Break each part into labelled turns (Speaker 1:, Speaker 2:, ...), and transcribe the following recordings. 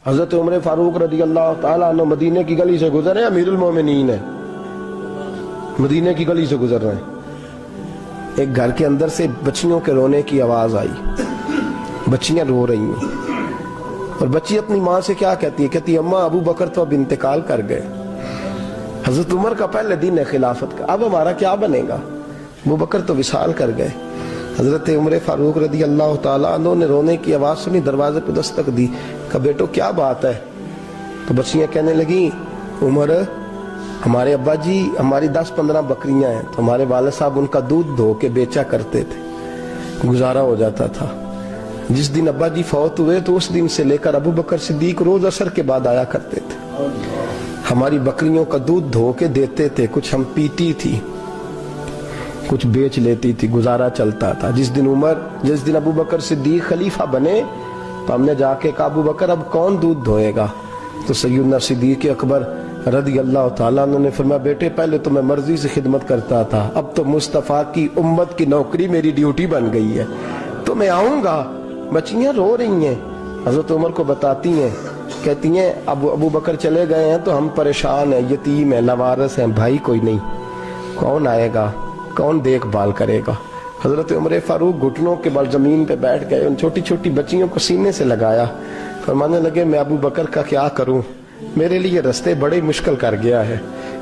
Speaker 1: حضرت عمر فاروق رضی اللہ تعالیٰ عنہ مدینے کی گلی سے گزر رہے ہیں، امیر المومنین ہے، مدینے کی گلی سے گزر رہے ہیں، ایک گھر کے اندر سے بچیوں کے رونے کی آواز آئی، بچیاں رو رہی ہیں، اور بچی اپنی ماں سے کیا کہتی ہے؟ کہتی ہے اماں ابو بکر تو اب انتقال کر گئے، حضرت عمر کا پہلے دن ہے خلافت کا، اب ہمارا کیا بنے گا؟ ابو بکر تو وصال کر گئے۔ حضرت عمر فاروق رضی اللہ تعالیٰ عنہ نے رونے کی آواز سنی، دروازے پہ دستک دی، کہا بیٹو کیا بات ہے؟ تو بچیاں کہنے لگیں عمر ہمارے ابا جی ہماری 10-15 بکریاں ہیں، تو ہمارے والد صاحب ان کا دودھ دھو کے بیچا کرتے تھے، گزارا ہو جاتا تھا۔ جس دن ابا جی فوت ہوئے تو اس دن سے لے کر ابو بکر صدیق روز عصر کے بعد آیا کرتے تھے، ہماری بکریوں کا دودھ دھو کے دیتے تھے، کچھ ہم پیتی تھی، کچھ بیچ لیتی تھی، گزارا چلتا تھا۔ جس دن ابو بکر صدیق خلیفہ بنے تو ہم نے جا کے کہا ابو بکر اب کون دودھ دھوئے گا؟ تو سیدنا صدیق اکبر رضی اللہ تعالیٰ عنہ نے فرمایا بیٹے پہلے تو میں مرضی سے خدمت کرتا تھا، اب تو مصطفیٰ کی امت کی نوکری میری ڈیوٹی بن گئی ہے، تو میں آؤں گا۔ بچیاں رو رہی ہیں، حضرت عمر کو بتاتی ہیں، کہتی ہیں ابو بکر چلے گئے ہیں تو ہم پریشان ہیں، یتیم ہیں، لاوارث ہیں، بھائی کوئی نہیں، کون آئے گا، کون دیکھ بھال کرے گا؟ حضرت عمر فاروق گھٹنوں کے بل زمین پہ بیٹھ گئے، ان چھوٹی چھوٹی بچیوں کو سینے سے لگایا، فرمانے لگے میں ابو بکر کا کیا کروں، میرے لیے رستے بڑے مشکل کر گیا ہے،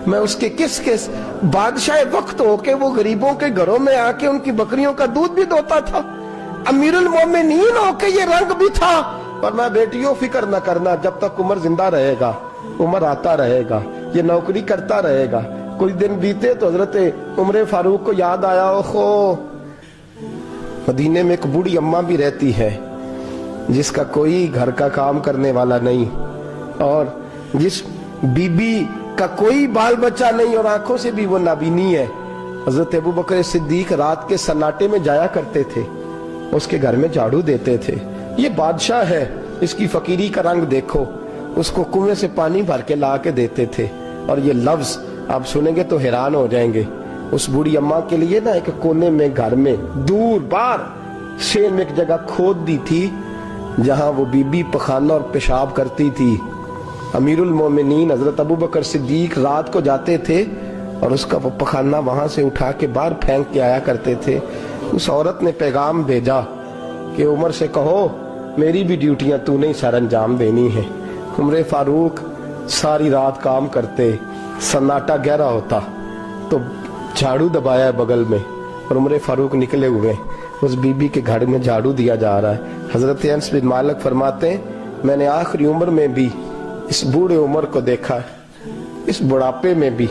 Speaker 1: میں اس کے کس بادشاہ وقت ہو کے وہ غریبوں کے گھروں میں آ کے ان کی بکریوں کا دودھ بھی دوتا تھا، امیر المومنین ہو کے یہ رنگ بھی تھا۔ اور میں بیٹیوں فکر نہ کرنا، جب تک عمر زندہ رہے گا، عمر آتا رہے گا، یہ نوکری کرتا رہے گا۔ کچھ دن بیتے تو حضرت عمر فاروق کو یاد آیا اوہو مدینے میں ایک بوڑھی اماں بھی رہتی ہے جس کا کوئی گھر کا کام کرنے والا نہیں، اور جس بی بی کا کوئی بال بچہ نہیں، اور آنکھوں سے بھی وہ نابینی ہے۔ حضرت ابو بکر صدیق رات کے سناٹے میں جایا کرتے تھے، اس کے گھر میں جھاڑو دیتے تھے، یہ بادشاہ ہے، اس کی فقیری کا رنگ دیکھو، اس کو کنویں سے پانی بھر کے لا کے دیتے تھے۔ اور یہ لفظ آپ سنیں گے تو حیران ہو جائیں گے، اس بوڑھی اماں کے لیے نا ایک کونے میں گھر میں دور بار شیر میں ایک جگہ کھود دی تھی جہاں وہ بی بی پخانہ اور پیشاب کرتی تھی۔ امیر المومنین حضرت ابو بکر صدیق رات کو جاتے تھے اور اس کا وہ پخانہ وہاں سے اٹھا کے باہر پھینک کے آیا کرتے تھے۔ اس عورت نے پیغام بھیجا کہ عمر سے کہو میری بھی ڈیوٹیاں تو نہیں سر انجام دینی ہے۔ عمر فاروق ساری رات کام کرتے، سناٹا گہرا ہوتا تو جھاڑو دبایا بغل میں، اور عمر فاروق نکلے ہوئے، اس بی بی کے گھر میں جھاڑو دیا جا رہا ہے۔ حضرت انس بن مالک فرماتے ہیں میں نے آخری عمر میں بھی اس بوڑھے عمر کو دیکھا ہے، اس بڑھاپے میں بھی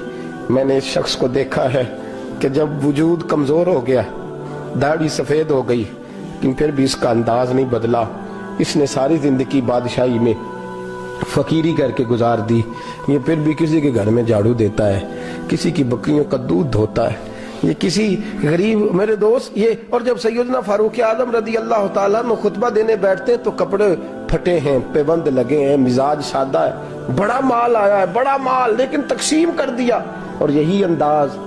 Speaker 1: میں نے اس شخص کو دیکھا ہے کہ جب وجود کمزور ہو گیا، داڑھی سفید ہو گئی، لیکن پھر بھی اس کا انداز نہیں بدلا، اس نے ساری زندگی بادشاہی میں فقیری کر کے گزار دی، یہ پھر بھی کسی کے گھر میں جھاڑو دیتا ہے، کسی کی بکریوں کا دودھ دھوتا ہے، یہ کسی غریب میرے دوست یہ۔ اور جب سیدنا فاروق اعظم رضی اللہ تعالیٰ عنہ خطبہ دینے بیٹھتے ہیں تو کپڑے پھٹے ہیں، پیبند لگے ہیں، مزاج سادہ ہے، بڑا مال آیا ہے، بڑا مال، لیکن تقسیم کر دیا، اور یہی انداز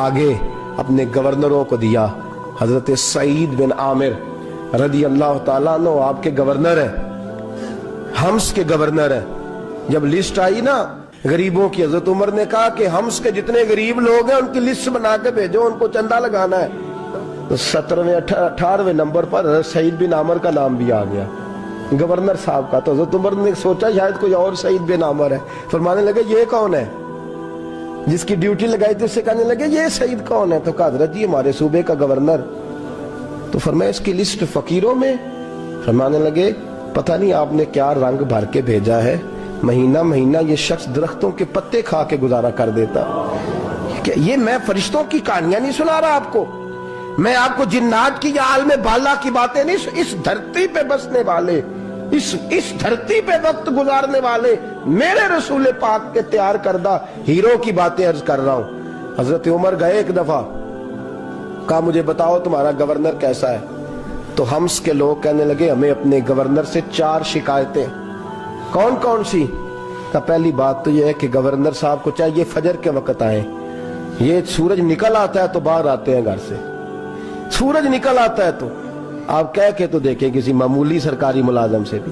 Speaker 1: آگے اپنے گورنروں کو دیا۔ حضرت سعید بن عامر رضی اللہ تعالیٰ عنہ آپ کے گورنر ہیں، حمص کے گورنر ہیں۔ جب لسٹ آئی نا غریبوں کی، حضرت عمر نے کہا کہ حمص کے جتنے غریب لوگ ہیں ان کی لسٹ بنا کے بھیجو، ان کو چندہ لگانا ہے۔ تو 17ویں 18ویں نمبر پر حضرت سعید بن عامر کا نام بھی آ گیا، گورنر صاحب کا۔ تو حضرت عمر نے سوچا شاید کوئی اور سعید بن عامر ہے، فرمانے لگے یہ کون ہے؟ جس کی ڈیوٹی لگائی تھی اس سے کہنے لگے یہ سعید کون ہے؟ تو کہا حضرت جی ہمارے صوبے کا گورنر۔ تو فرمایا اس کی لسٹ فقیروں میں؟ فرمانے لگے پتہ نہیں آپ نے کیا رنگ بھر کے بھیجا ہے، مہینہ مہینہ یہ شخص درختوں کے پتے کھا کے گزارا کر دیتا۔ یہ میں فرشتوں کی کہانیاں نہیں سنا رہا آپ کو، میں آپ کو جنات کی یا عالم بالا کی باتیں نہیں، اس دھرتی پہ بسنے والے، اس دھرتی پہ وقت گزارنے والے میرے رسول پاک کے تیار کردہ ہیرو کی باتیں عرض کر رہا ہوں۔ حضرت عمر گئے ایک دفعہ، کہا مجھے بتاؤ تمہارا گورنر کیسا ہے؟ تو حمص کے لوگ کہنے لگے ہمیں اپنے گورنر سے 4 شکایتیں۔ کون کون سی؟ کہ پہلی بات تو یہ ہے کہ گورنر صاحب کو چاہیے فجر کے وقت آئیں، یہ سورج نکل آتا ہے تو باہر آتے ہیں گھر سے، سورج نکل آتا ہے تو آپ کہہ کے تو دیکھیں کسی معمولی سرکاری ملازم سے بھی۔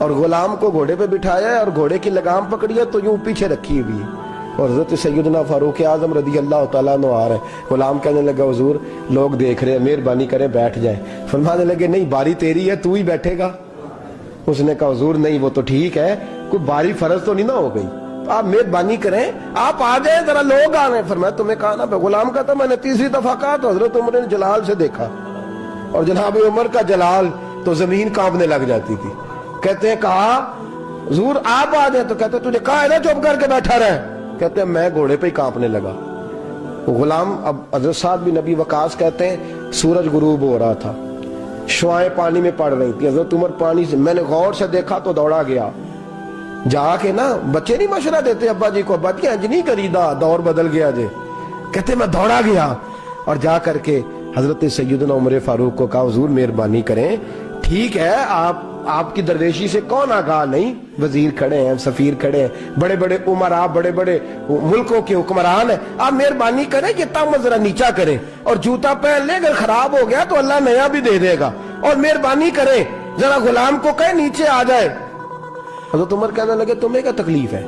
Speaker 1: اور غلام کو گھوڑے پہ بٹھایا ہے اور گھوڑے کی لگام پکڑی ہے تو یوں پیچھے رکھی ہوئی ہے، اور حضرت سیدنا فاروق اعظم رضی اللہ تعالیٰ عنہ آ رہے ہیں۔ غلام کہنے لگا حضور لوگ دیکھ رہے ہیں، مہربانی کریں بیٹھ جائیں۔ فرمانے لگے نہیں، باری تیری ہے، تو ہی بیٹھے گا۔ اس نے کہا حضور نہیں، وہ تو ٹھیک ہے، کوئی باری فرض تو نہیں نہ ہو گئی، آپ مہربانی کریں آپ آ جائیں، ذرا لوگ آ رہے ہیں۔ فرمایا تمہیں کہا نا، غلام کہتا میں نے تیسری دفعہ کہا تو حضرت عمر نے جلال سے دیکھا، اور جناب عمر کا جلال تو زمین کانپنے لگ جاتی تھی۔ کہتے ہیں کہا حضور آپ آ جائیں، تو کہتے تجھے کہا ہے نا چپ کر کے بیٹھا رہے، کہتے ہیں میں گھوڑے پہ ہی کانپنے لگا۔ غلام اب حضرت سعد بن ابی وقاص کہتے ہیں سورج غروب ہو رہا تھا، شعائیں پانی میں پڑ رہی تھی، حضرت عمر پانی سے، میں نے غور سے دیکھا تو دوڑا گیا، جا کے نا بچے نہیں مشورہ دیتے ابا جی کو، ابا جی انج نہیں کری دا، دور بدل گیا جے، کہتے میں دوڑا گیا اور جا کر کے حضرت سیدنا عمر فاروق کو کہا حضور مہربانی کریں، ٹھیک ہے آپ کی درویشی سے کون آگاہ نہیں، وزیر کھڑے ہیں، سفیر کھڑے ہیں، بڑے بڑے عمراء، بڑے بڑے ملکوں کے حکمران ہیں، آپ مہربانی کریں یہ تم ذرا نیچا کریں، اور جوتا پہن لے، اگر خراب ہو گیا تو اللہ نیا بھی دے دے گا، اور مہربانی کریں ذرا غلام کو کہیں نیچے آ جائے۔ حضرت عمر کہنے لگے تمہیں کیا تکلیف ہے؟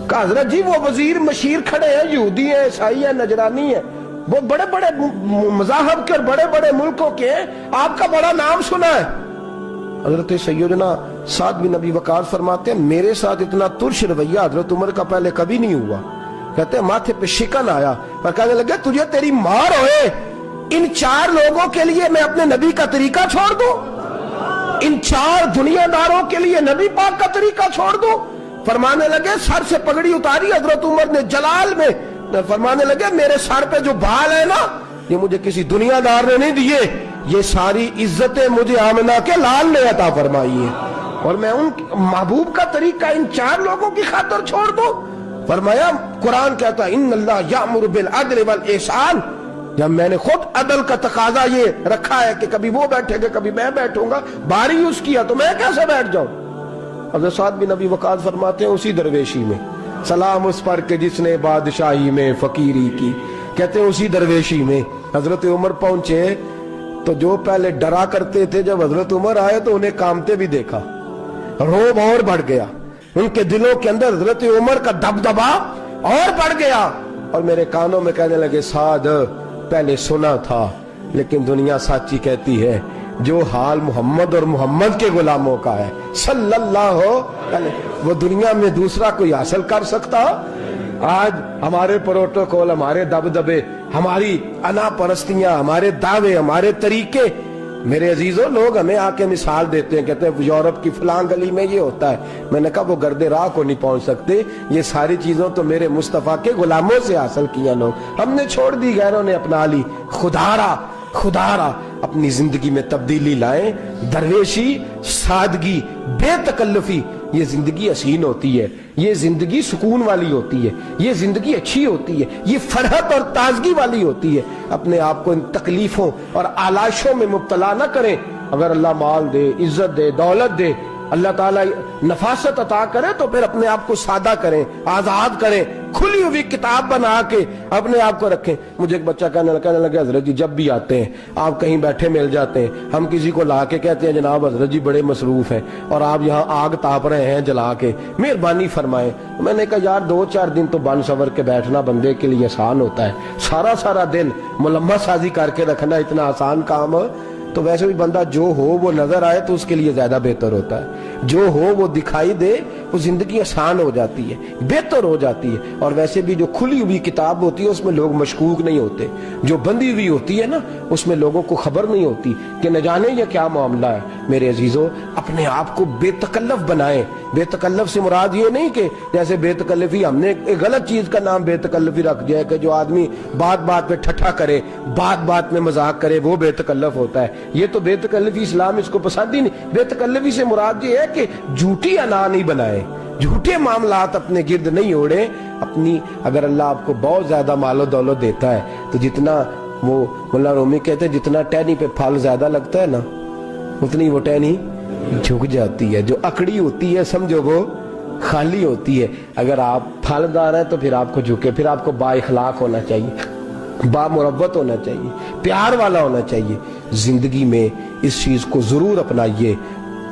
Speaker 1: کہا حضرت جی وہ وزیر مشیر کھڑے ہیں، یہودی ہیں، عیسائی ہیں، نجرانی ہیں، وہ بڑے بڑے مذاہب کے اور بڑے بڑے ملکوں کے ہیں، آپ کا بڑا نام سنا ہے۔ حضرت سیدنا سعد بن ابی وقاص فرماتے ہیں میرے ساتھ اتنا ترش رویہ حضرت عمر کا پہلے کبھی نہیں ہوا، کہتے ہیں ماتھے پہ شکن آیا اور کہنے لگے تجھے تیری مار ہوئے، ان 4 لوگوں کے لیے میں اپنے نبی کا طریقہ چھوڑ دوں، ان 4 دنیا داروں کے لیے نبی پاک کا طریقہ چھوڑ دوں؟ فرمانے لگے سر سے پگڑی اتاری حضرت عمر نے جلال میں، فرمانے لگے میرے سر پہ جو بال ہے نا یہ مجھے کسی دنیا دار نے نہیں دیے، یہ ساری عزتیں مجھے آمنہ کے لال نے عطا فرمائی ہے، اور میں ان محبوب کا طریقہ ان 4 لوگوں کی خاطر چھوڑ دوں؟ فرمایا قرآن کہتا ہے ان اللہ یأمر بالعدل والاحسان، جب میں نے خود عدل کا تقاضا یہ رکھا ہے کہ کبھی وہ بیٹھے گا کبھی میں بیٹھوں گا، باری اس کیا تو میں کیسے بیٹھ جاؤں؟ حضرت سعد بن ابی وقاص فرماتے ہیں اسی درویشی میں سلام اس پر کہ جس نے بادشاہی میں فقیری کی، کہتے ہیں اسی درویشی میں حضرت عمر پہنچے تو جو پہلے ڈرا کرتے تھے جب حضرت عمر آئے تو انہیں کامتے بھی دیکھا، روب اور بڑھ گیا، ان کے دلوں کے اندر حضرت عمر کا دبدبا اور بڑھ گیا، اور میرے کانوں میں کہنے لگے سعد پہلے سنا تھا لیکن دنیا سچی کہتی ہے، جو حال محمد اور محمد کے غلاموں کا ہے صلی اللہ علیہ، وہ دنیا میں دوسرا کوئی حاصل کر سکتا؟ آج ہمارے پروٹوکول، ہمارے دبدبے، ہماری انا پرستیاں، ہمارے دعوے، ہمارے طریقے، میرے عزیزوں لوگ ہمیں آ کے مثال دیتے ہیں، کہتے ہیں یورپ کی فلاں گلی میں یہ ہوتا ہے، میں نے کہا وہ گرد راہ کو نہیں پہنچ سکتے، یہ ساری چیزوں تو میرے مصطفیٰ کے غلاموں سے حاصل کیا لوگ، ہم نے چھوڑ دی، غیروں نے اپنا لی۔ خدا را اپنی زندگی میں تبدیلی لائیں، درویشی، سادگی، بے تکلفی، یہ زندگی حسین ہوتی ہے، یہ زندگی سکون والی ہوتی ہے، یہ زندگی اچھی ہوتی ہے، یہ فرحت اور تازگی والی ہوتی ہے۔ اپنے آپ کو ان تکلیفوں اور آلائشوں میں مبتلا نہ کریں۔ اگر اللہ مال دے، عزت دے، دولت دے، اللہ تعالیٰ نفاست عطا کرے تو پھر اپنے آپ کو سادہ کریں، آزاد کریں، کھلی ہوئی کتاب بنا کے اپنے آپ کو رکھیں۔ مجھے ایک بچہ کہنے لگا حضرت جی جب بھی آتے ہیں آپ کہیں بیٹھے مل جاتے ہیں، ہم کسی کو لا کے کہتے ہیں جناب حضرت جی بڑے مصروف ہیں اور آپ یہاں آگ تاپ رہے ہیں جلا کے، مہربانی فرمائیں۔ میں نے کہا یار 2-4 دن تو بن سور کے بیٹھنا بندے کے لیے آسان ہوتا ہے، سارا دن ملمت سازی کر کے رکھنا اتنا آسان کام تو ویسے بھی بندہ جو ہو وہ نظر آئے تو اس کے لیے زیادہ بہتر ہوتا ہے، جو ہو وہ دکھائی دے، وہ زندگی آسان ہو جاتی ہے، بہتر ہو جاتی ہے۔ اور ویسے بھی جو کھلی ہوئی کتاب ہوتی ہے اس میں لوگ مشکوک نہیں ہوتے، جو بندی ہوئی ہوتی ہے نا اس میں لوگوں کو خبر نہیں ہوتی کہ نہ جانے یہ کیا معاملہ ہے۔ میرے عزیزوں اپنے آپ کو بے تکلف بنائیں۔ بے تکلف سے مراد یہ نہیں کہ جیسے بے تکلفی ہم نے ایک غلط چیز کا نام بے تکلفی رکھ دیا ہے کہ جو آدمی بات پہ ٹھٹھا کرے، بات میں مذاق کرے، وہ بے تکلف ہوتا ہے۔ یہ تو بے تکلفی اسلام اس کو پسند ہی نہیں۔ بے تکلفی سے مراد یہ ہے کہ جھوٹی انا نہیں بنائے، جھوٹے معاملات اپنے گرد نہیں اوڑے۔ اپنی اگر اللہ آپ کو بہت زیادہ مال و دولت دیتا ہے تو جتنا وہ مولانا رومی کہتے ہیں جتنا ٹہنی پہ پھل زیادہ لگتا ہے نا اتنی وہ ٹہنی جھک جاتی ہے، جو اکڑی ہوتی ہے سمجھو وہ خالی ہوتی ہے۔ اگر آپ پھلدار ہیں تو پھر آپ کو جھکے، پھر آپ کو با اخلاق ہونا چاہیے، با مربت ہونا چاہیے، پیار والا ہونا چاہیے۔ زندگی میں اس چیز کو ضرور اپنائیے،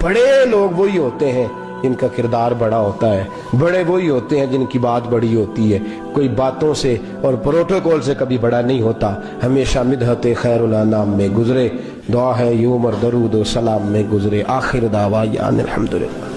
Speaker 1: بڑے لوگ وہی ہوتے ہیں جن کا کردار بڑا ہوتا ہے، بڑے وہی ہوتے ہیں جن کی بات بڑی ہوتی ہے، کوئی باتوں سے اور پروٹوکول سے کبھی بڑا نہیں ہوتا، ہمیشہ مدحت خیر الانام میں گزرے، دعا ہے یوں عمر درود و سلام میں گزرے، آخر دعویٰ الحمدللہ۔